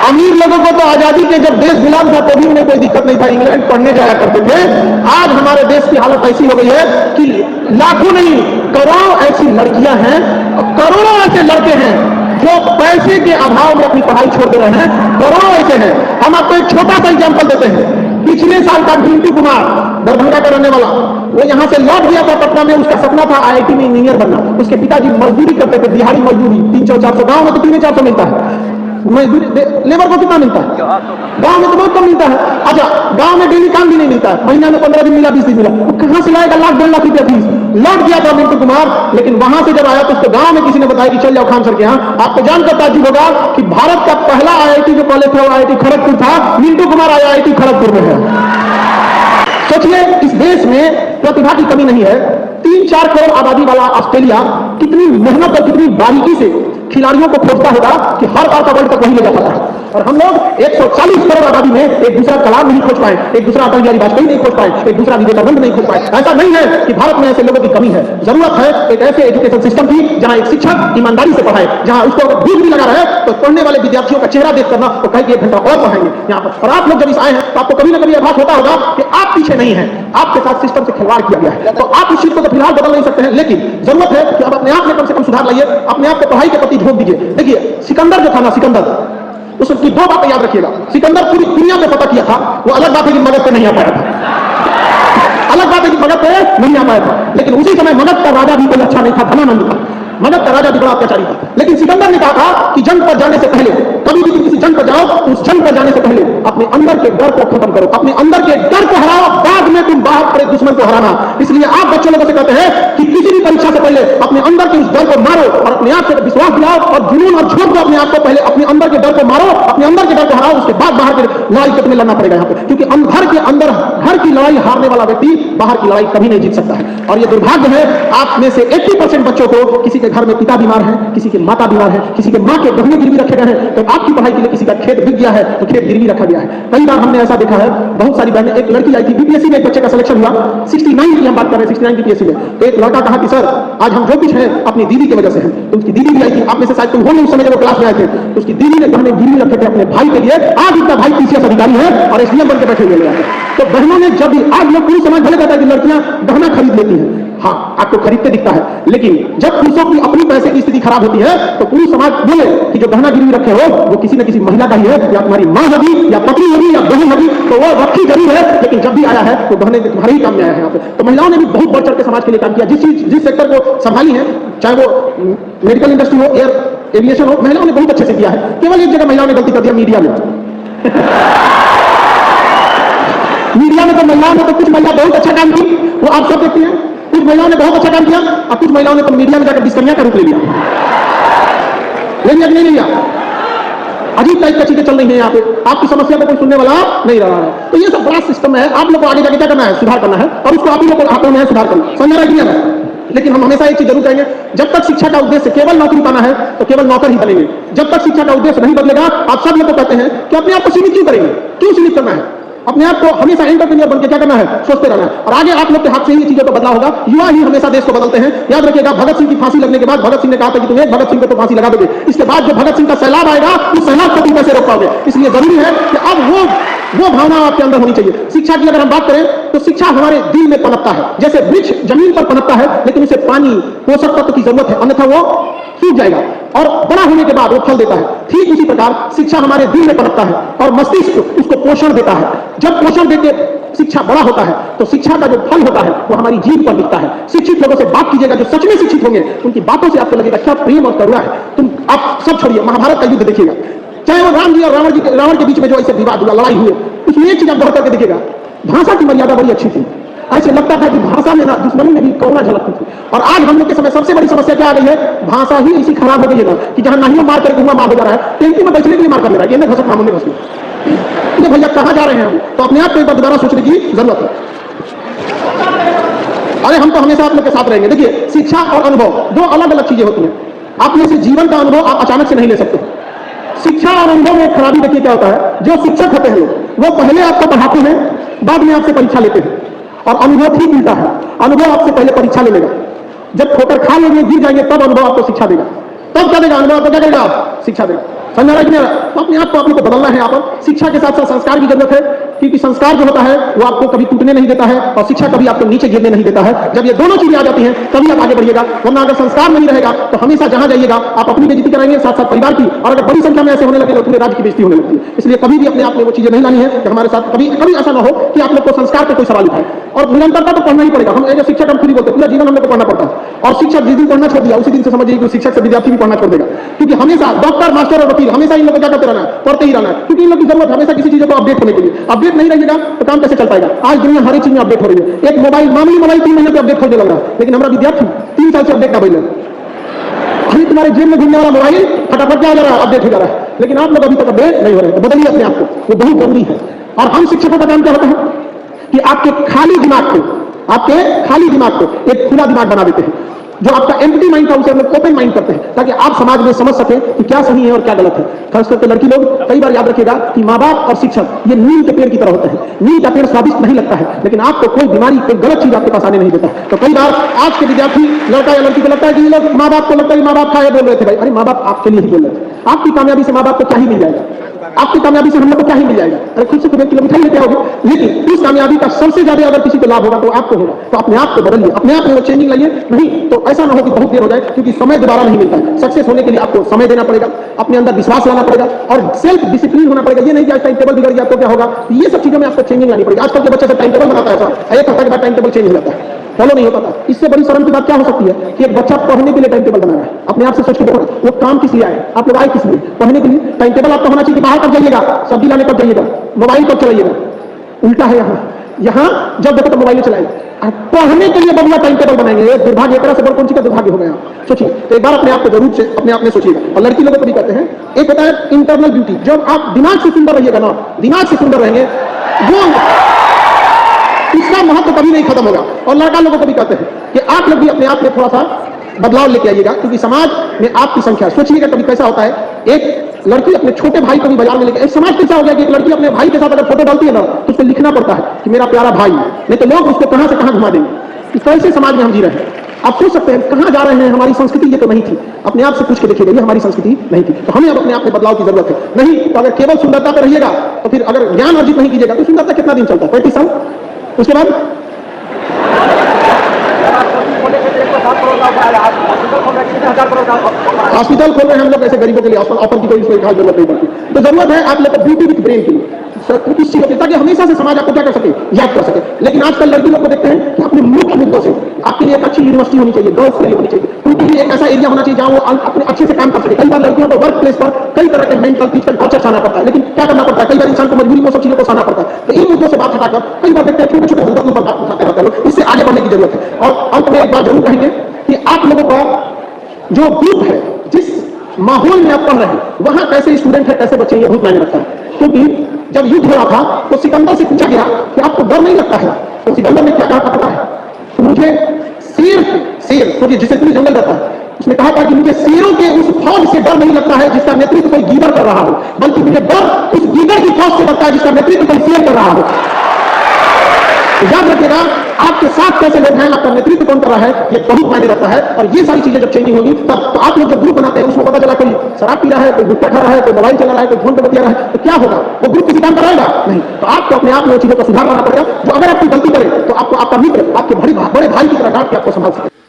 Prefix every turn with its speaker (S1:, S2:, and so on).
S1: अमीर लोगों को तो आजादी के जब देश गुलाम था तो भी उन्हें कोई दिक्कत नहीं था, इंग्लैंड पढ़ने जाया करते थे। आज हमारे देश की हालत ऐसी हो गई है कि लाखों नहीं करोड़ों ऐसी लड़कियां हैं, करोड़ों ऐसे लड़के हैं जो पैसे के अभाव में अपनी पढ़ाई छोड़ दे रहे हैं। करोड़ों ऐसे हैं। हम आपको एक छोटा सा एग्जाम्पल देते हैं। पिछले साल का मिंटू कुमार, दरभंगा का रहने वाला, वो यहां से लौट गया था पटना में। उसका सपना था आईआईटी में इंजीनियर बनना। उसके पिताजी मजदूरी करते थे, दिहाड़ी मजदूरी, 300-400, गांव में तो 300-400 मिलता है मजदूरी। लेबर को कितना मिलता है? गांव में तो बहुत कम मिलता है। अच्छा, गांव में डेली काम भी नहीं मिलता है, महीना में 15 दिन मिला, 20 दिन मिला, वो कहां से लाएगा लाख 1.5 लाख रुपया फीस? लौट गया था मिंटू कुमार, लेकिन वहां से जब आया तो उसको गांव में किसी ने बताया कि चल जाओ खान सर के यहाँ। आपको जानकर ताज्जुब होगा कि भारत का पहला आईआईटी जो कॉलेज था वो आईआईटी खड़गपुर था। मिंटू कुमार आईआईटी खड़गपुर में है। सोचिए, इस देश में प्रतिभा की कमी नहीं है। 3-4 करोड़ आबादी वाला ऑस्ट्रेलिया कितनी मेहनत और कितनी बारीकी से खिलाड़ियों को खोजता होगा कि हर बार का वर्ल्ड तक वही ले जाता है। और हम लोग 140 करोड़ आबादी में एक दूसरा कलाम नहीं खोज पाए, एक दूसरा अटल बिहारी वाजपेयी नहीं खोज पाए, एक दूसरा विवेकानंद नहीं खोज पाए। ऐसा नहीं है कि भारत में ऐसे लोगों की कमी है। जरूरत है एक ऐसे एजुकेशन सिस्टम की जहां एक शिक्षक ईमानदारी से पढ़ाए, जहां उसको अगर भूख भी लगा रहा है तो पढ़ने वाले विद्यार्थियों का चेहरा देख करना तो कहे कि 1 घंटा और पढ़ाएंगे यहाँ पर। और आप लोग जब इस आए हैं तो आपको कभी ना कभी आभास होता होगा कि आप पीछे नहीं है, आपके साथ सिस्टम से खिलवाड़ किया गया है। तो आप इस चीज को तो फिलहाल बदल नहीं सकते हैं, लेकिन जरूरत है कि आप अपने आप में कम से कम सुधार लाइए, अपने आप को पढ़ाई के प्रति झोंक दीजिए। देखिए, सिकंदर जो था ना, सिकंदर, उसकी 2 बातें याद रखिएगा। सिकंदर पूरी दुनिया में पता किया था। वो अलग बात है कि मगध पे नहीं आ पाया था, अलग बात है कि मगध पे नहीं आ पाया था, लेकिन उसी समय मगध का राजा भी कोई अच्छा नहीं था, धनानंद था। मगध का राजा भी बड़ा अत्याचारी था, लेकिन सिकंदर ने कहा था कि जंग पर जाने से पहले, कभी भी किसी जंग पर जाओ, उस जंग पर जाने से पहले अपने अंदर के डर को खत्म करो, अपने अंदर के डर को हराओ, बाद में तुम बाहर पड़े दुश्मन को हराना। इसलिए आप बच्चों लोगों से कहते हैं कि किसी भी परीक्षा से पहले अपने अंदर के उस डर को मारो और अपने आप से विश्वास दिलाओ और जुनून और झोंक दो अपने आप को। पहले अपने अंदर के डर को मारो, अपने अंदर के डर को हराओ, उसके बाद बाहर की लड़ाई को तुम्हें लड़ना पड़ेगा यहाँ पे। क्योंकि घर के अंदर घर की लड़ाई हारने वाला व्यक्ति बाहर की लड़ाई कभी नहीं जीत सकता है। और ये दुर्भाग्य है, आप में से 80% बच्चों को किसी के घर में पिता बीमार है, किसी के माता बीमार है, किसी के माँ के गहने गिरवी रखे गए हैं, तो आपकी पढ़ाई के लिए किसी का खेत बिक गया है तो खेत गिरवी रखा गया है। कई बार हमने ऐसा देखा है, बहुत सारी बहनें, एक लड़की आई थी बीपीएससी में, एक बच्चे का सिलेक्शन हुआ 69 की हम बात कर रहे हैं, 69 बीपीएससी में। तो एक लड़का कहा कि सर आज हम जो कुछ है अपनी दीदी की वजह से है। तो उसकी दीदी भी आई थी, आप में से शायद तुम हो नहीं उस समय जब वो क्लास में आए थे। तो उसकी दीदी ने गहने गिरवी रखे थे अपने भाई के लिए। आज उसका भाई पीसीएस अधिकारी है और एसडीएम बनकर बैठे हुए हैं। तो बहनों ने जब आज लोग पूरी समाज भले कहता है कि लड़कियां गहना खरीद लेती हैं, हाँ आपको खरीदते दिखता है, लेकिन जब पुरुषों की अपनी पैसे की स्थिति खराब होती है तो पूरी समाज बोले कि जो गहना गिरवी रखे हो वो किसी न किसी महिला का ही है, या तुम्हारी मां होगी या पत्नी होगी या बहन होगी, तो वो रखी जरूर है, लेकिन जब भी आया है तो गहने तुम्हारे ही काम में आया है यहाँ पे। तो महिलाओं ने भी बहुत बढ़ चढ़ के समाज के लिए काम किया। जिस सेक्टर को संभाली है, चाहे वो मेडिकल इंडस्ट्री हो, एविएशन हो, महिलाओं ने बहुत अच्छे से किया है। केवल एक जगह महिलाओं ने गलती कर दिया, मीडिया में। मीडिया में तो महिलाओं ने तो कुछ महिला बहुत अच्छा काम की, वो आप सब देखते हैं। कुछ महिलाओं ने बहुत अच्छा काम किया और कुछ महिलाओं ने तो मीडिया में जाकर बिस्कनिया का रूप ले लिया। नहीं लिया, अजीब टाइप की चीजें चल रही है यहाँ पे। आपकी समस्या को कोई सुनने वाला नहीं रहा है। तो ये सब बड़ा सिस्टम है। आप लोग को आगे जाके क्या करना है? सुधार करना है, और उसको आप ही लोग को हाथों में है सुधार करना। समझ रहा है? लेकिन हम हमेशा एक चीज जरूर कहेंगे, जब तक शिक्षा का उद्देश्य केवल नौकरी पाना है तो केवल नौकर ही बनेंगे। जब तक शिक्षा का उद्देश्य नहीं बदलेगा, आप सब लोग को कहते हैं कि अपने आप को सीमित क्यों करेंगे, क्यों सीमित करना है? अपने आप को हमेशा एंटरप्रेन्योर बनकर क्या करना है? सोचते रहना है। और आगे आप लोग के हाथ से ही चीजों को बदला होगा। युवा ही हमेशा देश को बदलते हैं। याद रखिएगा, भगत सिंह की फांसी लगने के बाद भगत सिंह ने कहा था कि तुम एक भगत सिंह को तो फांसी लगा दोगे, इसके बाद जो भगत सिंह का सैलाब आएगा उस सैलाब को तुम कैसे रोक पाओगे? इसलिए जरूरी है कि अब वो भावना आपके अंदर होनी चाहिए। शिक्षा की अगर हम बात करें तो शिक्षा हमारे दिल में पनपता है। जैसे वृक्ष जमीन पर पनपता है, लेकिन उसे पानी, पोषक तत्व की जरूरत है, अन्यथा वो सूख जाएगा और बड़ा होने के बाद वो फल देता है। ठीक उसी प्रकार शिक्षा हमारे दिल में पनपता है और मस्तिष्क उसको पोषण देता है। जब पोषण देके शिक्षा बड़ा होता है तो शिक्षा का जो फल होता है वो हमारी जीभ पर दिखता है। शिक्षित लोगों से बात कीजिएगा, जो सच में शिक्षित होंगे, उनकी बातों से आपको लगेगा क्या प्रेम और करुणा है। आप सब छोड़िए, महाभारत का युद्ध देखिएगा, चाहे वो राम जी और रावण के बीच में जो ऐसे विवाद हुआ, लड़ाई हुई, उसमें एक चीज आप बढ़ करके देखिएगा, भाषा की मर्यादा बड़ी अच्छी थी। ऐसे लगता था कि भाषा में ना दुश्मनी में भी करुणा झलकती थी। और आज हम लोग के समय सबसे बड़ी समस्या क्या आ गई है? भाषा ही ऐसी खराब हो गई है ना कि जहां नहीं मार करके हुआ मार हो जा रहा है, टेंकी में बैठने के लिए मार कर ले रहा है, ये घसक मामले घसना। ये भैया कहां जा रहे हैं हम? तो अपने आप को एक बार दोबारा सोचने की जरूरत है। अरे हम तो हमेशा आप लोग के साथ रहेंगे। देखिए, शिक्षा और अनुभव दो अलग अलग चीजें होती हैं। आप में से जीवन का अनुभव आप अचानक से नहीं ले सकते। शिक्षा और अनुभव में खराबी देखिए क्या होता है, जो शिक्षक होते हैं लोग वो पहले आपको पढ़ाते हैं, बाद में आपसे परीक्षा लेते हैं। और अनुभव ठीक मिलता है, अनुभव आपसे पहले परीक्षा ले लेगा। जब ठोकर खा लेंगे, गिर जाएंगे, तब अनुभव आपको शिक्षा देगा। तब क्या देगा? अनुभव आपको क्या देगा? शिक्षा देगा। समझ रहा है कि नहीं? तो अपने आप को आप लोग को बदलना है। यहाँ पर शिक्षा के साथ साथ संस्कार की जरूरत है, क्योंकि संस्कार जो होता है वो आपको कभी टूटने नहीं देता है और शिक्षा कभी आपको नीचे गिरने नहीं देता है। जब ये दोनों चीजें आ जाती हैं तभी आप आगे बढ़िएगा, वरना अगर संस्कार नहीं रहेगा तो हमेशा जहां जाइएगा आप अपनी बेइज्जती कराएंगे, साथ साथ परिवार की, और अगर बड़ी संख्या में ऐसे होने लगे तो पूरे राज्य की बेइज्जती होने लगती है। इसलिए कभी भी अपने आप में वो चीजें नहीं लानी है कि हमारे साथ कभी कभी ऐसा ना हो कि आप लोग को संस्कार पे कोई सवाल उठाए। और निरंतरता तो पढ़ना ही पड़ेगा। हम एज शिक्षक हम खुद ही बोलते हैं पूरा जीवन हम लोग को पढ़ना पड़ता है, और शिक्षक जिस दिन पढ़ना छोड़ दिया उसी दिन से समझिए कि शिक्षक से विद्यार्थी भी पढ़ना छोड़ देगा, क्योंकि हमेशा डॉक्टर, मास्टर और वकील हमेशा इन लोगों को क्या करते रहना, पढ़ते ही रहना, क्योंकि इन लोग की जरूरत हमेशा किसी चीज को अपडेट होने के लिए। अपडेट नहीं रहिएगा तो काम कैसे चल पाएगा? आज दुनिया हर एक चीज में अपडेट हो रही है। एक मोबाइल, मामूली मोबाइल 3 महीने पे अपडेट होने लग रहा है, लेकिन हमारा विद्यार्थी 3 साल से अपडेट ना बदले। अभी तुम्हारे जेब में घूमने वाला मोबाइल फटाफट क्या हो जा रहा है, अपडेट हो जा रहा है, लेकिन आप लोग अभी तक अपडेट नहीं हो रहे। तो बदलिए अपने आप को, वो बहुत जरूरी है। और हम शिक्षकों का काम क्या होता है कि आपके खाली दिमाग को एक खुला दिमाग बना देते हैं। जो आपका एम्प्टी माइंड था उसे हम लोग ओपन माइंड करते हैं, ताकि आप समाज में समझ सकें कि क्या सही है और क्या गलत है। खास करके लड़की लोग, कई बार याद रखिएगा कि माँ बाप और शिक्षक ये नीम के पेड़ की तरह होते हैं। नीम का पेड़ स्वादिष्ट नहीं लगता है, लेकिन आपको कोई बीमारी, कोई गलत चीज आपके पास आने नहीं देता। तो कई बार आज के विद्यार्थी, लड़का या लड़की को लगता है कि ये लोग माँ बाप को लगता है माँ बाप खाए बोल रहे थे। भाई, अरे माँ बाप आपके लिए ही बोल रहे थे। आपकी कामयाबी से माँ बाप को क्या ही मिल जाएगा? आपकी कामयाबी से हम लोग को क्या ही मिल जाएगा? अरे खुद से तो 1 किलो मिठाई लेते होगे, लेकिन उस कामयाबी का सबसे ज्यादा अगर किसी को लाभ होगा तो आपको होगा। तो अपने आप को बदलिए, अपने आप में वो चेंजिंग लाइए। नहीं तो ऐसा ना हो कि बहुत देर हो जाए, क्योंकि समय दोबारा नहीं मिलता है। सक्सेस होने के लिए आपको समय देना पड़ेगा, अपने अंदर विश्वास लाना पड़ेगा और सेल्फ डिसिप्लिन होना पड़ेगा। ये नहीं कि आज टाइम टेबल बिगड़ गया तो क्या होगा, ये सब चीजों में आपको चेंजिंग लानी पड़ेगी। आजकल के बच्चे से टाइम टेबल बनाता है, ऐसा 1 हफ्ते के बाद टाइम टेबल चेंज हो जाता है, फॉलो नहीं होता था। इससे बड़ी शर्म की बात क्या हो सकती है कि एक बच्चा पढ़ने के लिए टाइम टेबल बना रहा है। अपने आप से सोच के देखो, वो काम किस लिए आए? आप लोग आए किस लिए? पढ़ने के लिए। टाइम टेबल आपका होना चाहिए कि बाहर कब जाइएगा, सब्जी लाने कब जाइएगा, मोबाइल कब चलाइएगा। उल्टा है यहाँ जब देखो तो मोबाइल चलाएंगे। पढ़ने के लिए बबुआ टाइम टेबल बनाएंगे। ये दुर्भाग्य, एक तरह से बड़ा कौन सी का दुर्भाग्य हो गया। सोचिए, तो एक बार अपने आप को जरूर से अपने आप में सोचिएगा। और लड़की लोगों को भी कहते हैं, एक होता है इंटरनल ब्यूटी। जब आप दिमाग से सुंदर रहिएगा ना, दिमाग से सुंदर रहेंगे, वो इसका महत्व कभी नहीं खत्म होगा। और लड़का लोगों को भी कहते हैं कि आप लोग भी अपने आप में थोड़ा सा बदलाव लेके आइएगा, क्योंकि समाज में आपकी संख्या, सोचिएगा कभी कैसा होता है, एक लड़की अपने छोटे भाई को भी बाजार में लेके, एक समाज कैसा हो गया कि एक लड़की अपने भाई के साथ अगर फोटो डालती है ना तो उसको लिखना पड़ता है कि मेरा प्यारा भाई, नहीं तो लोग उसको कहां से कहां घुमा देंगे। इस कैसे समाज में हम जी रहे हैं? आप सोच सकते हैं कहां जा रहे हैं? हमारी संस्कृति ये तो नहीं थी। अपने आप से पूछ के देखिएगा, ये हमारी संस्कृति नहीं थी। तो हमें अब अपने आप में बदलाव की जरूरत है। नहीं तो अगर केवल सुंदरता पर रहिएगा तो फिर अगर ज्ञान अर्जित नहीं कीजिएगा तो सुंदरता कितना दिन चलता है? 35 साल। उसके बाद हॉस्पिटल खोल रहे हैं हम लोग ऐसे गरीबों के लिए, ऑफर की कोई खास जरूरत नहीं पड़ती। तो जरूरत है आप लोग ब्यूटी विद ब्रेन की, ताकि हमेशा से समाज आपको क्या कर सके, याद कर सके। लेकिन आजकल लड़की लोग को देखते हैं कि अपने मुख्य मुद्दों से आपके लिए एक अच्छी यूनिवर्सिटी होनी चाहिए, गर्ल्स के लिए होनी चाहिए, उनके लिए एक ऐसा एरिया होना चाहिए जहां वो अपने अच्छे से काम कर सके। कई बार लड़कियों को वर्क प्लेस पर कई तरह के मेंटल फिजिकल टॉर्चर सहना पड़ता है, लेकिन क्या करना पड़ता है, कई बार इंसान को मजबूरी में सब चीजों को सहना पड़ता है। तो इन मुद्दों से बात हटाकर कई बार देखते हैं छोटे छोटे मुद्दों पर बात उठाते रहते हैं। इससे आगे बढ़ने की जरूरत है। और अंत में एक बात जरूर कहेंगे कि आप लोगों का जो ग्रुप है, जिस माहौल में आप पढ़ रहे हैं, वहां कैसे स्टूडेंट है, कैसे बच्चे, ये बहुत मायने रखता है। क्योंकि जब युद्ध हो रहा था तो सिकंदर से पूछा गया कि आपको डर नहीं लगता है, तो सिकंदर ने क्या कहा पता है? तो मुझे शेर सोचिए जिसे पूरी जंगल रहता है, उसने कहा था कि मुझे शेरों के उस फौज से डर नहीं लगता है जिसका नेतृत्व कोई गीदड़ कर रहा हो, बल्कि मुझे डर उस गीदड़ की फौज से लगता है जिसका नेतृत्व कोई शेर कर रहा हो। याद रखिएगा, आपके साथ कैसे लोग हैं, आपका नेतृत्व कौन कर रहा है, ये बहुत मायने रखता है। और ये सारी चीजें जब चेंजिंग होगी तब तो आप लोग जब ग्रुप बनाते हैं उसमें पता चला कोई शराब पी रहा है, कोई गुटखा खा रहा है, कोई मोबाइल चला रहा है, कोई फोन पर बतिया रहा है, तो क्या होगा? वो ग्रुप किसी काम कराएगा नहीं। तो आपको अपने आप में चीजों का सुधार करना पड़ेगा। जो अगर आपकी गलती करे तो आपको आपका मित्र आपके बड़े भाई की तरह डांट के आपको संभाल सके।